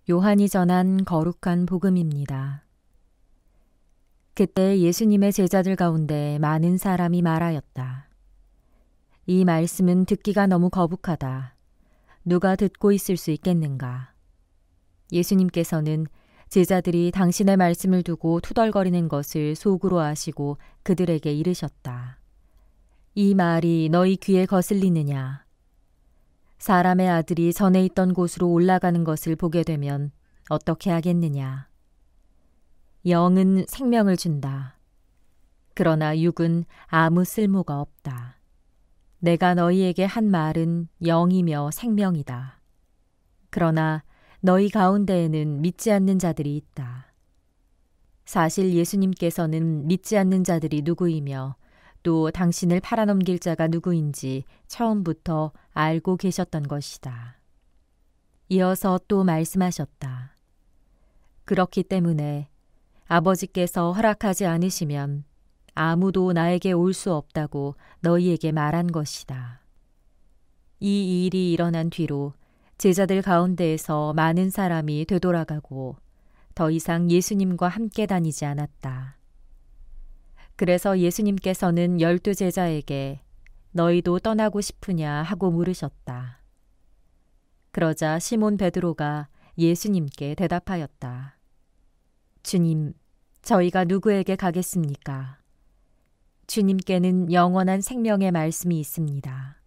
요한이 전한 거룩한 복음입니다. 그때 예수님의 제자들 가운데 많은 사람이 말하였다. 이 말씀은 듣기가 너무 거북하다. 누가 듣고 있을 수 있겠는가? 예수님께서는 제자들이 당신의 말씀을 두고 투덜거리는 것을 속으로 아시고 그들에게 이르셨다. 이 말이 너희 귀에 거슬리느냐? 사람의 아들이 전에 있던 곳으로 올라가는 것을 보게 되면 어떻게 하겠느냐? 영은 생명을 준다. 그러나 육은 아무 쓸모가 없다. 내가 너희에게 한 말은 영이며 생명이다. 그러나 너희 가운데에는 믿지 않는 자들이 있다. 사실 예수님께서는 믿지 않는 자들이 누구이며 또 당신을 팔아넘길 자가 누구인지 처음부터 알고 계셨던 것이다. 이어서 또 말씀하셨다. 그렇기 때문에 아버지께서 허락하지 않으시면 아무도 나에게 올 수 없다고 너희에게 말한 것이다. 이 일이 일어난 뒤로 제자들 가운데에서 많은 사람이 되돌아가고 더 이상 예수님과 함께 다니지 않았다. 그래서 예수님께서는 12 제자에게 너희도 떠나고 싶으냐 하고 물으셨다. 그러자 시몬 베드로가 예수님께 대답하였다. 주님, 저희가 누구에게 가겠습니까? 주님께는 영원한 생명의 말씀이 있습니다.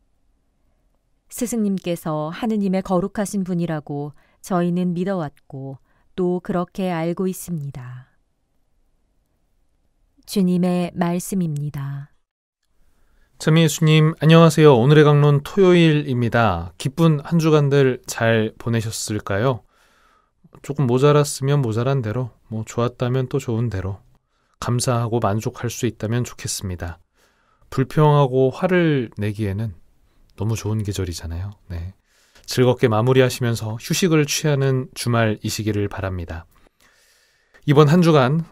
스승님께서 하느님의 거룩하신 분이라고 저희는 믿어왔고 또 그렇게 알고 있습니다. 주님의 말씀입니다. 참 예수님 안녕하세요. 오늘의 강론 토요일입니다. 기쁜 한 주간들 잘 보내셨을까요? 조금 모자랐으면 모자란 대로, 좋았다면 또 좋은 대로 감사하고 만족할 수 있다면 좋겠습니다. 불평하고 화를 내기에는 너무 좋은 계절이잖아요. 네. 즐겁게 마무리하시면서 휴식을 취하는 주말이시기를 바랍니다. 이번 한 주간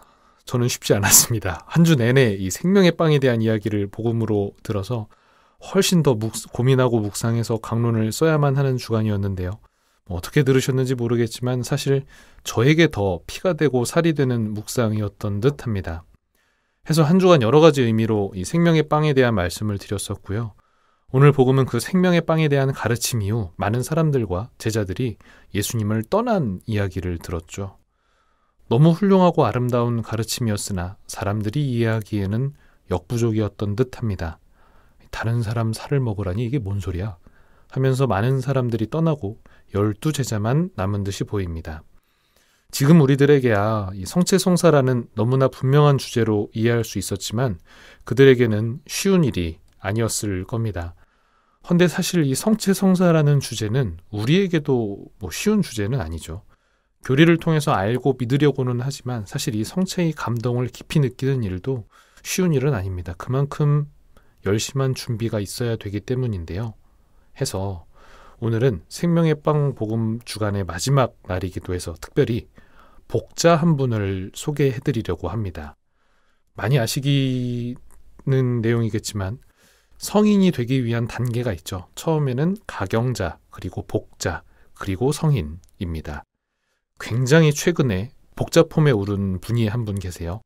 저는 쉽지 않았습니다. 한 주 내내 이 생명의 빵에 대한 이야기를 복음으로 들어서 훨씬 더 고민하고 묵상해서 강론을 써야만 하는 주간이었는데요. 어떻게 들으셨는지 모르겠지만 사실 저에게 더 피가 되고 살이 되는 묵상이었던 듯 합니다. 해서 한 주간 여러 가지 의미로 이 생명의 빵에 대한 말씀을 드렸었고요. 오늘 복음은 그 생명의 빵에 대한 가르침 이후 많은 사람들과 제자들이 예수님을 떠난 이야기를 들었죠. 너무 훌륭하고 아름다운 가르침이었으나 사람들이 이해하기에는 역부족이었던 듯합니다. 다른 사람 살을 먹으라니 이게 뭔 소리야? 하면서 많은 사람들이 떠나고 12 제자만 남은 듯이 보입니다. 지금 우리들에게야 이 성체성사라는 너무나 분명한 주제로 이해할 수 있었지만 그들에게는 쉬운 일이 아니었을 겁니다. 헌데 사실 이 성체성사라는 주제는 우리에게도 쉬운 주제는 아니죠. 교리를 통해서 알고 믿으려고는 하지만 사실 이 성체의 감동을 깊이 느끼는 일도 쉬운 일은 아닙니다. 그만큼 열심한 준비가 있어야 되기 때문인데요. 해서 오늘은 생명의 빵 복음 주간의 마지막 날이기도 해서 특별히 복자 한 분을 소개해드리려고 합니다. 많이 아시기는 내용이겠지만 성인이 되기 위한 단계가 있죠. 처음에는 가경자, 그리고 복자, 그리고 성인입니다. 굉장히 최근에 복자 폼에 오른 분이 한 분 계세요.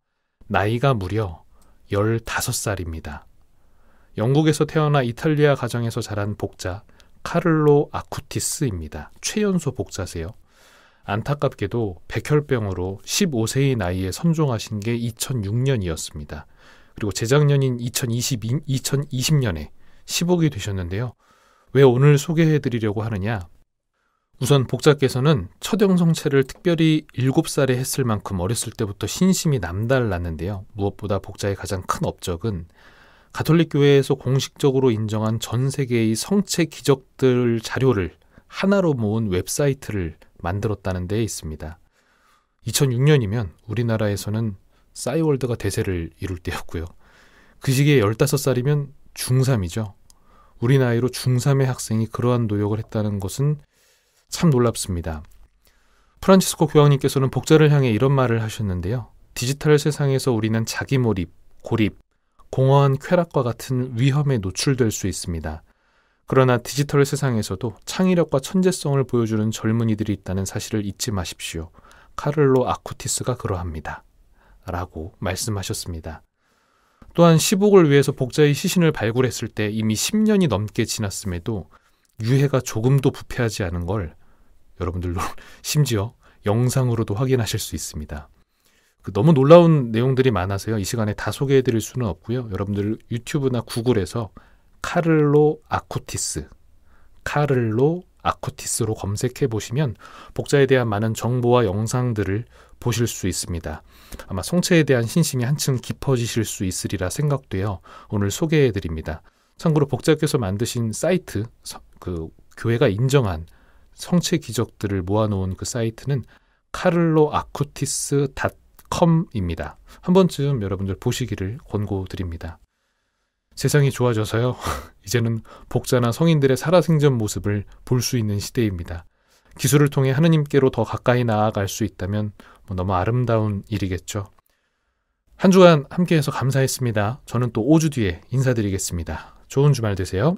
나이가 무려 15살입니다. 영국에서 태어나 이탈리아 가정에서 자란 복자 카를로 아쿠티스입니다. 최연소 복자세요. 안타깝게도 백혈병으로 15세의 나이에 선종하신 게 2006년이었습니다. 그리고 재작년인 2020년에 10억이 되셨는데요. 왜 오늘 소개해드리려고 하느냐? 우선 복자께서는 첫영성체를 특별히 7살에 했을 만큼 어렸을 때부터 신심이 남달랐는데요. 무엇보다 복자의 가장 큰 업적은 가톨릭 교회에서 공식적으로 인정한 전 세계의 성체 기적들 자료를 하나로 모은 웹사이트를 만들었다는 데에 있습니다. 2006년이면 우리나라에서는 싸이월드가 대세를 이룰 때였고요. 그 시기에 15살이면 중3이죠. 우리 나이로 중3의 학생이 그러한 노력을 했다는 것은 참 놀랍습니다. 프란치스코 교황님께서는 복자를 향해 이런 말을 하셨는데요. 디지털 세상에서 우리는 자기 몰입, 고립, 공허한 쾌락과 같은 위험에 노출될 수 있습니다. 그러나 디지털 세상에서도 창의력과 천재성을 보여주는 젊은이들이 있다는 사실을 잊지 마십시오. 카를로 아쿠티스가 그러합니다. 라고 말씀하셨습니다. 또한 시복을 위해서 복자의 시신을 발굴했을 때 이미 10년이 넘게 지났음에도 유해가 조금도 부패하지 않은 걸 여러분들도 심지어 영상으로도 확인하실 수 있습니다. 너무 놀라운 내용들이 많아서요. 이 시간에 다 소개해드릴 수는 없고요. 여러분들 유튜브나 구글에서 카를로 아쿠티스로 검색해 보시면 복자에 대한 많은 정보와 영상들을 보실 수 있습니다. 아마 성체에 대한 신심이 한층 깊어지실 수 있으리라 생각되어 오늘 소개해 드립니다. 참고로 복자께서 만드신 사이트, 그 교회가 인정한 성체 기적들을 모아놓은 그 사이트는 carloacutis.com입니다. 한 번쯤 여러분들 보시기를 권고드립니다. 세상이 좋아져서요. 이제는 복자나 성인들의 살아생전 모습을 볼 수 있는 시대입니다. 기술을 통해 하느님께로 더 가까이 나아갈 수 있다면 너무 아름다운 일이겠죠. 한 주간 함께해서 감사했습니다. 저는 또 5주 뒤에 인사드리겠습니다. 좋은 주말 되세요.